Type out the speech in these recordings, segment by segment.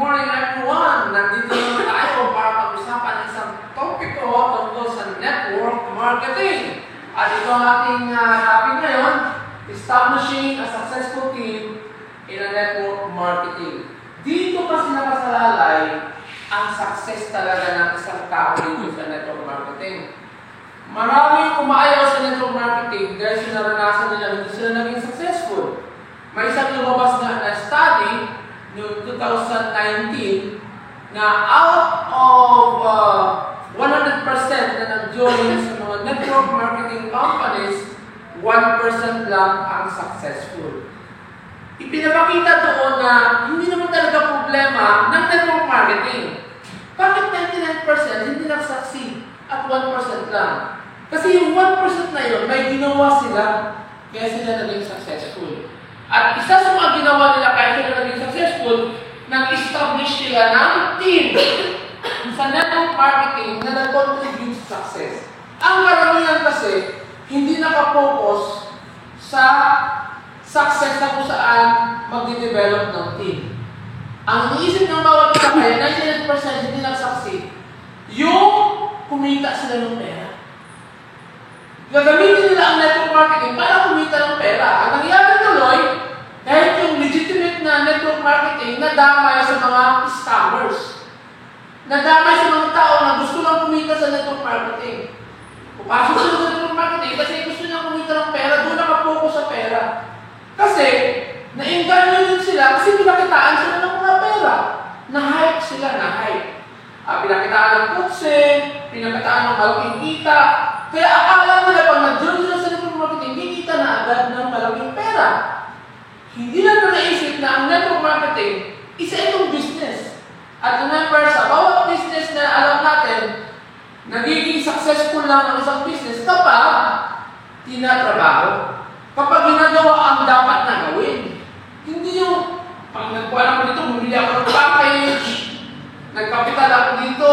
morning everyone! Nandito naman tayo para pag-usapan isang topiko tungkol sa network marketing. At ito ang ating topic ngayon, establishing a successful team in a network marketing. Dito kasi nakasalalay ang success talaga ng isang tao dito sa network marketing. Maraming umaayaw sa network marketing dahil sinaranasan nila hindi sila naging successful. May isang lumabas na study noong 2019 na out of 100% na nag-join sa mga network marketing companies, 1% lang ang successful. Ipinapakita doon na hindi naman talaga problema ng network marketing. Bakit 99% hindi nag-succeed at 1% lang? Kasi yung 1% na yun, may ginawa sila kaya sila naging successful. At isa sa mga ginawa nila kaya sila naging successful, nag-establish sila ng team sa network marketing na nag-contribute sa success. Ang karamihan kasi, hindi nakapokus sa success na kung saan mag-develop ng team. Ang iniisip ng bawat isa kaya, 99% hindi nag-succeed, yung kumita sila ng pera. Gagamitin nila ang network marketing para kumita ng pera. Ang nangyari tuloy, kahit yung legitimate na network marketing, nadamay sa mga scammers. Nadamay sa mga tao na gusto lang kumita sa network marketing. Pupasok sila sa network marketing kasi gusto nilang kumita ng pera, doon nakapokus sa pera. Kasi, na-inganyo din sila kasi pinakitaan sila ng mga pera. Na-hype sila, na-hype. Pinakitaan ng kutse, pinakitaan ng malaking kita. Kaya akala nila pag nag-join sila sa network marketing, kikita na agad ng malaking pera. Hindi lang na naisip na ang network marketing, isa itong business. At remember, sa bawat business na alam natin, nagiging successful lang ang isang business kapag tinatrabaho. Kapag ginagawa ang dapat na gawin. Hindi yung, pag nagkuhan ako dito, bumili ako ng package, nagkapital ako dito,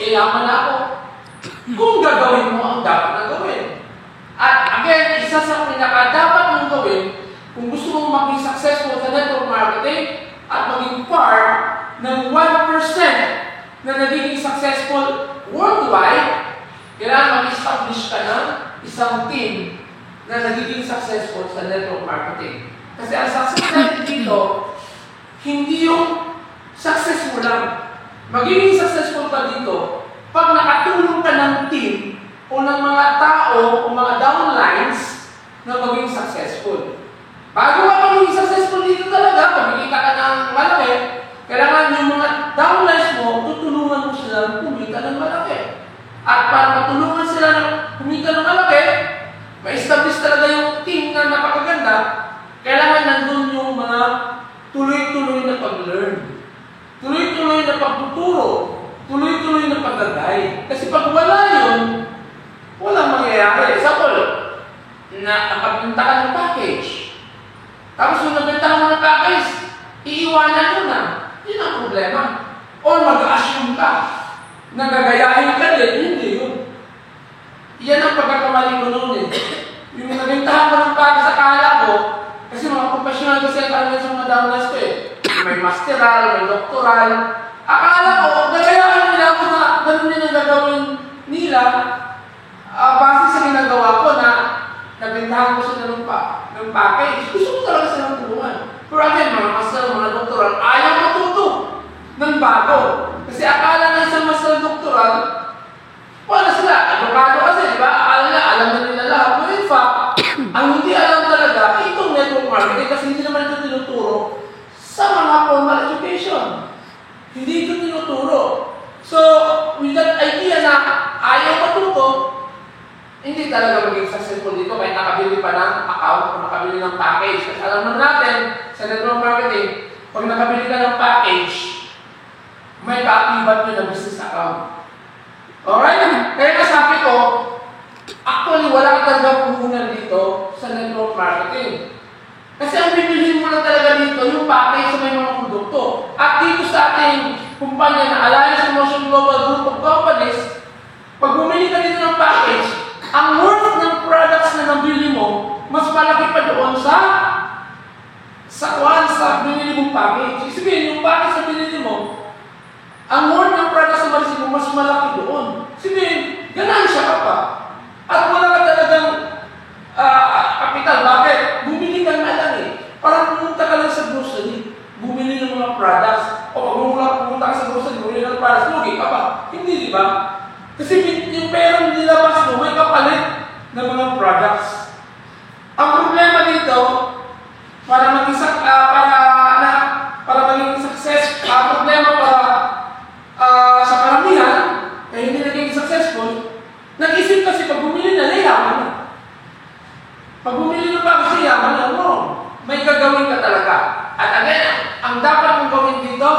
yayaman na ako. Kung gagawin mo ang dapat na gawin. At again, isa sa pinaka-dapat mong gawin, kung gusto mong maging successful sa network marketing at maging part ng 1% na nagiging successful worldwide, kailangan mag-establish ka ng isang team na nagiging successful sa network marketing. Kasi ang success natin dito, hindi yung success mo lang. Magiging successful ka dito pag nakatulong ka ng team o ng mga tao o mga downlines na maging successful. Bago ka maging successful dito talaga, pagkikita ka ng malaki, kailangan yung mga downlines mo, tutulungan mo sila kumita ng malaki. At para matulungan sila ng kumita ng malaki, ma-establish talaga yung team na napakaganda, kailangan nandun yung mga tuloy-tuloy na pag-learn. Tuloy-tuloy na pagtuturo. Tuloy-tuloy na pag-guide. Kasi pag wala yun, walang mangyayari. Example, nakabinta ka ng package. Tapos yung nabinta mo ng package, iiwanan mo na. Yun ang problema. Or mag-assume ka. Nagagayahin ka din, hindi yun. Yan ang pagkakamali ko noon eh. Yung nabintahan ko ng package sa kala ko, kasi mga professional kasi ang kala sa mga downlines ko eh. May masteral, may doctoral. Akala ko, nagayahin nila ako na ganun din ang gagawin nila base sa ginagawa ko na nabintahan ko sila ng package. Gusto ko talaga silang tulungan. Pero again, mga master, mga doctoral, ayaw matuto ng bago. Kasi akala na isang master doctoral, wala sila. Advocado kasi, di ba? Akala nila, alam na nila lahat. But in fact, ang hindi alam talaga, itong network marketing kasi hindi naman ito tinuturo sa mga formal education. Hindi ito tinuturo. So, with that idea na ayaw matuto, hindi talaga maging successful dito kahit nakabili pa ng account o nakabili ng package. Kasi alam naman natin sa network marketing, pag nakabili ka ng package, may ka-activat nyo na business account. Alright? Kaya nasabi ko, actually wala ka talaga puhunan dito sa network marketing. Kasi ang bibilhin mo lang talaga dito, yung package sa may mga produkto. At dito sa ating kumpanya na Alliance Promotion Global Group of Companies, pag bumili ka dito ng package, ang worth ng products na nabili mo, mas malaki pa doon sa binili mong package. Sabihin, yung package na binili mo, kung mas malaki doon. Sabihin, ganansya ka pa. At wala ka talagang kapital. Bakit? Bumili ka nga lang eh. Parang pumunta ka lang sa grocery. Bumili ng mga products. O pag pumunta ka sa grocery, bumili ng products. Lugi ka pa. Hindi, di ba? Kasi yung perang nilabas mo, may kapalit ng mga products. Ang problema dito, para maging success, problema sa karamihan, kaya hindi naging successful, nag-isip kasi pag bumili na, yaman na. Pag bumili na bago siya, yaman na mo. May gagawin ka talaga. At again, ang dapat mong gawin dito,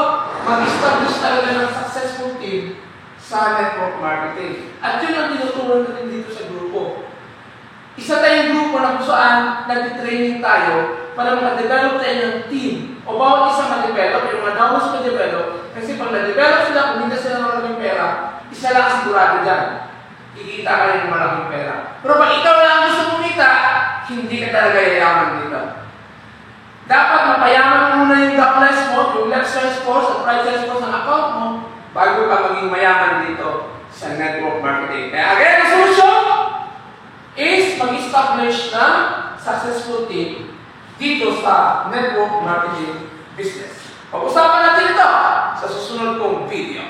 mag-establish talaga ng successful team sa network marketing. At yun ang tinutulong natin dito sa grupo. Isa tayong grupo na kung saan nag-training tayo para makadevelop tayo ng team. O bawat isa ma-develop, yung mga damos ma-develop. Kasi pag na-develop sila, kumita sila ng malaking pera, isa lang sigurado dyan. Kikita ka rin ng malaking pera. Pero pag ikaw lang ang gusto kumita, hindi ka talaga yayaman dito. Dapat mapayaman muna yung downline spot, yung left side spot, at right side spot ng account mo, bago ka maging mayaman dito sa network marketing. Kaya again, ang solusyon is mag-establish ng successful team dito sa network marketing business. Pag-usapan natin ito sa susunod kong video.